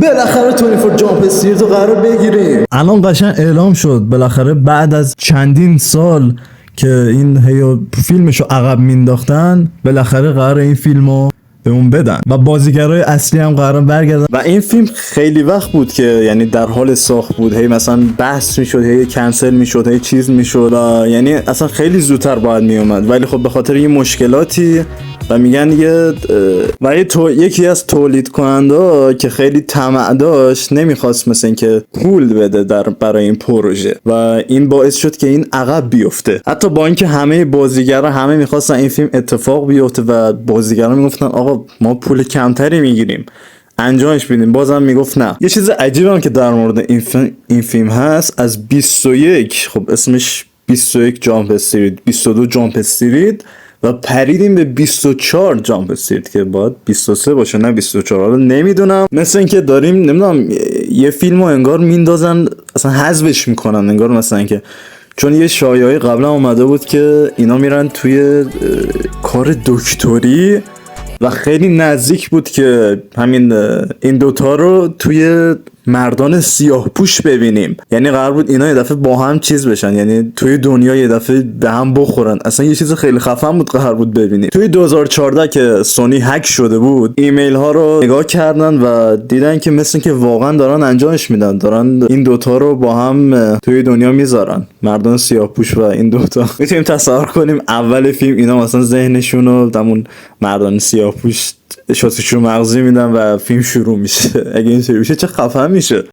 بالاخره 24 جامپ استریت رو قرار بگیریم. الان قشنگ اعلام شد بالاخره بعد از چندین سال که این هی فیلمشو عقب مینداختن، بالاخره قرار این فیلمو به اون بدن و بازیگرای اصلی هم قرارن برگردن. و این فیلم خیلی وقت بود که یعنی در حال ساخت بود، هی مثلا بحث میشد، هی کنسل میشد، هی چیز میشد، یعنی اصلا خیلی زودتر باید میومد، ولی خب به خاطر این مشکلاتی و میگن یکی از تولید کننده که خیلی طمع داشت نمیخواست مثلا اینکه پول بده برای این پروژه و این باعث شد که این عقب بیفته. حتی با اینکه همه بازیگرا همه میخواستن این فیلم اتفاق بیفته و بازیگرا میگفتن آقا ما پول کمتری میگیریم انجامش بدیم، بازم میگفت نه. یه چیز عجیبی هم که در مورد این فیلم هست، از 21 خب اسمش 21 جامپ استریت، 22 جامپ استریت و پریدیم به 24 جامپ استریت که باید 23 باشه نه 24. حالا نمیدونم، مثل اینکه داریم نمیدونم یه فیلمو انگار میندازن اصلا حذفش میکنن، انگار مثلا اینکه چون یه شایعه قبلا اومده بود که اینا میرن توی کار دکتری و خیلی نزدیک بود که همین این دوتا رو توی مردان سیاه پوش ببینیم. یعنی قرار بود اینا یه دفعه با هم چیز بشن، یعنی توی دنیا یه دفعه به هم بخورن. اصلا یه چیز خیلی خفن بود قرار بود ببینیم. توی 2014 که سونی هک شده بود، ایمیل ها رو نگاه کردن و دیدن که مثل که واقعا دارن انجامش میدن، دارن این دوتا رو با هم توی دنیا میذارن، مردان سیاه پوش و این دوتا. میتونیم تصور کنیم اول فیلم اینا مثلا ذهنشون رو همون مردان سیاه پوش شاتشون مغزی میدن و فیلم شروع میشه. اگه اینطوری بشه چه خفن میشه.